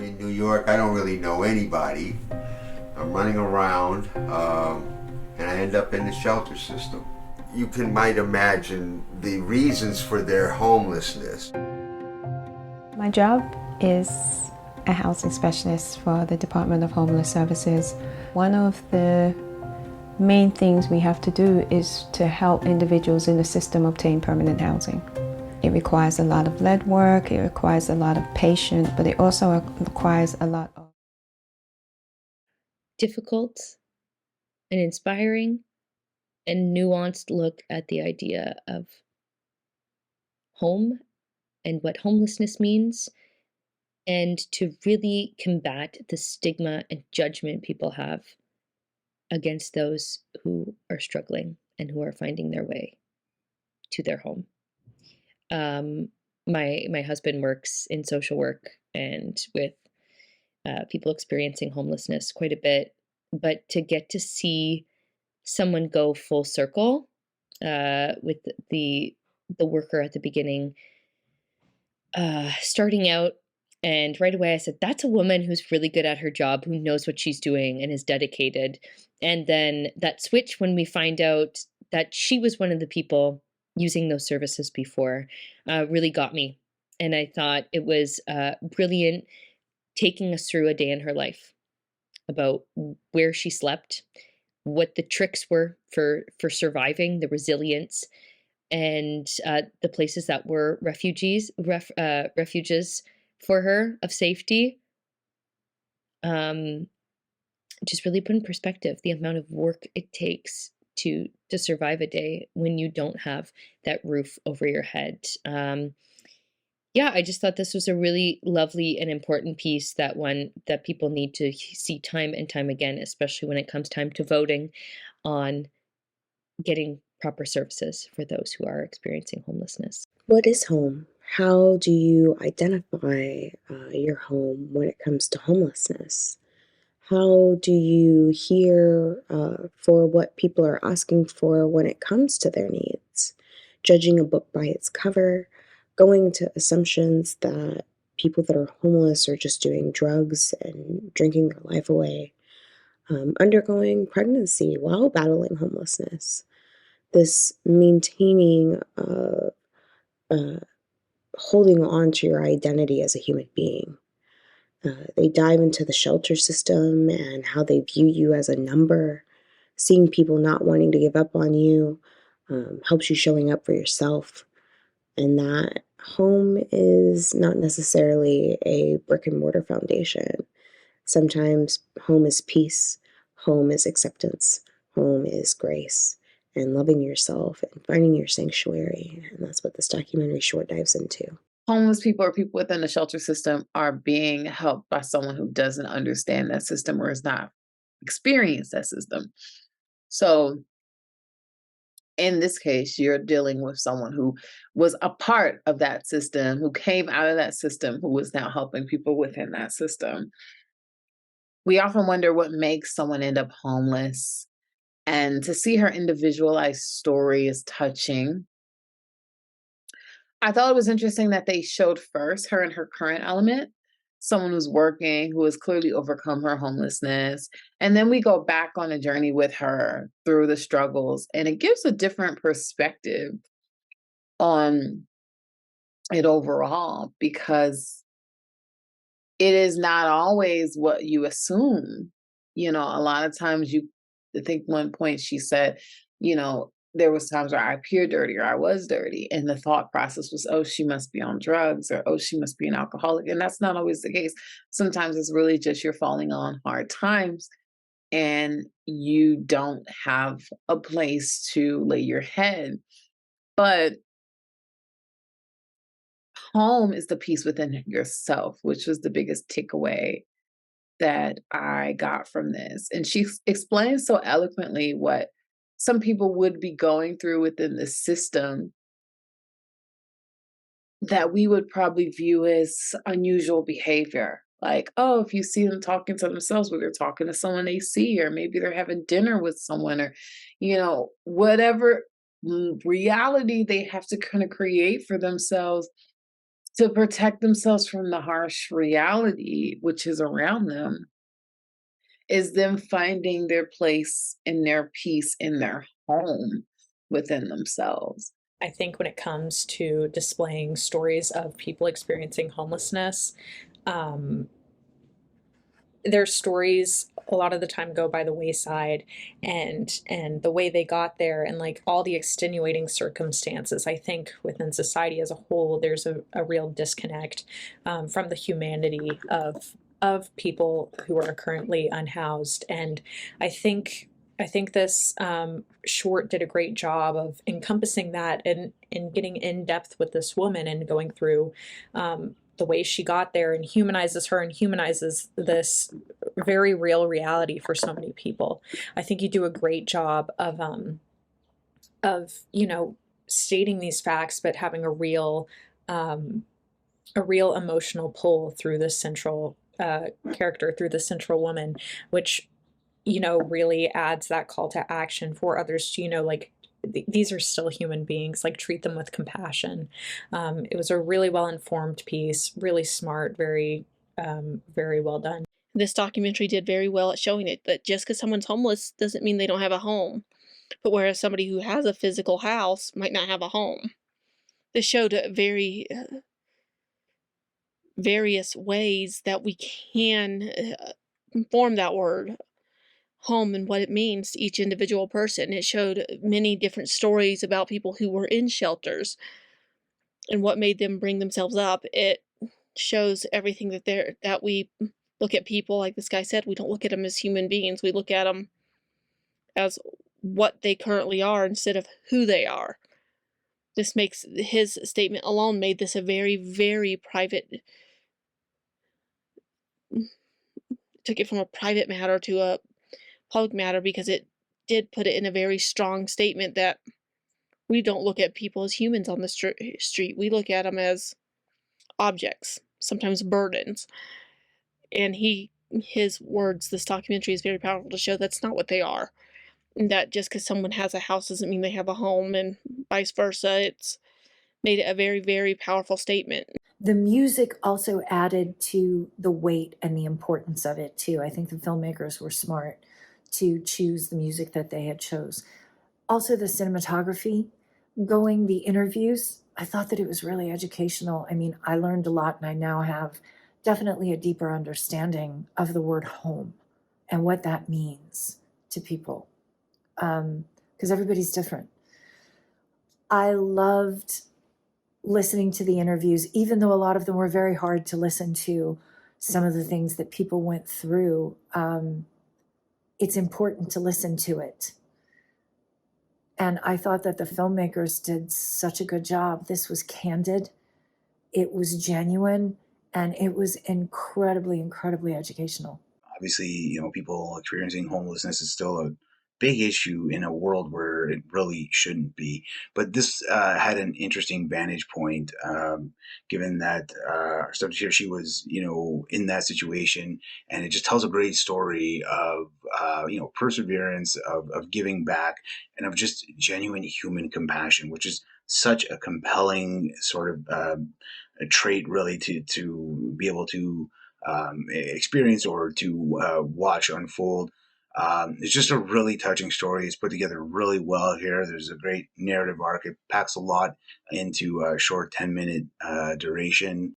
I'm in New York. I don't really know anybody. I'm running around, and I end up in the shelter system. You might imagine the reasons for their homelessness. My job is a housing specialist for the Department of Homeless Services. One of the main things we have to do is to help individuals in the system obtain permanent housing. It requires a lot of lead work, it requires a lot of patience, but it also requires a lot of difficult and inspiring and nuanced look at the idea of home and what homelessness means, and to really combat the stigma and judgment people have against those who are struggling and who are finding their way to their home. Um, my husband works in social work and with people experiencing homelessness quite a bit, but to get to see someone go full circle with the worker at the beginning, starting out, and right away I said, "That's a woman who's really good at her job, who knows what she's doing and is dedicated." And then that switch when we find out that she was one of the people using those services before really got me. And I thought it was brilliant taking us through a day in her life about where she slept, what the tricks were for surviving, the resilience, and the places that were refuges for her of safety. Um, just really put in perspective the amount of work it takes to survive a day when you don't have that roof over your head. Yeah, I just thought this was a really lovely and important piece, that one that people need to see time and time again, especially when it comes time to voting on getting proper services for those who are experiencing homelessness. What is home? How do you identify your home when it comes to homelessness? How do you hear for what people are asking for when it comes to their needs? Judging a book by its cover, going to assumptions that people that are homeless are just doing drugs and drinking their life away, undergoing pregnancy while battling homelessness, this maintaining uh, holding on to your identity as a human being. They dive into the shelter system and how they view you as a number. Seeing people not wanting to give up on you helps you showing up for yourself. And that home is not necessarily a brick and mortar foundation. Sometimes home is peace, home is acceptance, home is grace, and loving yourself and finding your sanctuary. And that's what this documentary short dives into. Homeless people or people within the shelter system are being helped by someone who doesn't understand that system or has not experienced that system. So in this case, you're dealing with someone who was a part of that system, who came out of that system, who is now helping people within that system. We often wonder what makes someone end up homeless. And to see her individualized story is touching. I thought it was interesting that they showed first her in her current element, someone who's working, who has clearly overcome her homelessness. And then we go back on a journey with her through the struggles, and it gives a different perspective on it overall, because it is not always what you assume. A lot of times I think one point she said, there was times where I appear dirty or I was dirty. And the thought process was, oh, she must be on drugs, or oh, she must be an alcoholic. And that's not always the case. Sometimes it's really just you're falling on hard times and you don't have a place to lay your head. But home is the peace within yourself, which was the biggest takeaway that I got from this. And she explained so eloquently what some people would be going through within the system that we would probably view as unusual behavior. Like, oh, if you see them talking to themselves, where they're talking to someone they see, or maybe they're having dinner with someone, or, whatever reality they have to kind of create for themselves to protect themselves from the harsh reality which is around them is them finding their place and their peace in their home within themselves. I think when it comes to displaying stories of people experiencing homelessness, um, their stories a lot of the time go by the wayside, and the way they got there and like all the extenuating circumstances. I think within society as a whole there's a real disconnect from the humanity of people who are currently unhoused. And I think this short did a great job of encompassing that and getting in depth with this woman and going through the way she got there, and humanizes her and humanizes this very real reality for so many people. I think you do a great job of stating these facts, but having a real emotional pull through this central character, through the central woman, which really adds that call to action for others to like these are still human beings, like treat them with compassion. It was a really well informed piece, really smart, very well done. This documentary did very well at showing it, that just because someone's homeless doesn't mean they don't have a home. But whereas somebody who has a physical house might not have a home. This showed very various ways that we can form that word home and what it means to each individual person. It showed many different stories about people who were in shelters and what made them bring themselves up. It shows everything that we look at people, like this guy said, we don't look at them as human beings. We look at them as what they currently are instead of who they are. This makes his statement alone made this a very, very private, took it from a private matter to a public matter, because it did put it in a very strong statement that we don't look at people as humans on the street. We look at them as objects, sometimes burdens. And his words, this documentary is very powerful to show that's not what they are. And that just because someone has a house doesn't mean they have a home, and vice versa. It's made it a very, very powerful statement. The music also added to the weight and the importance of it too. I think the filmmakers were smart to choose the music that they had chose. Also the cinematography, the interviews, I thought that it was really educational. I mean, I learned a lot, and I now have definitely a deeper understanding of the word home and what that means to people. Because everybody's different. I loved listening to the interviews, even though a lot of them were very hard to listen to, some of the things that people went through. It's important to listen to it. And I thought that the filmmakers did such a good job. This was candid, it was genuine, and it was incredibly, incredibly educational. Obviously, people experiencing homelessness is still a big issue in a world where it really shouldn't be. But this had an interesting vantage point, given that our subject here, she was, in that situation, and it just tells a great story of, perseverance, of giving back, and of just genuine human compassion, which is such a compelling sort of a trait, really, to be able to experience or to watch unfold. It's just a really touching story. It's put together really well here. There's a great narrative arc. It packs a lot into a short 10-minute duration.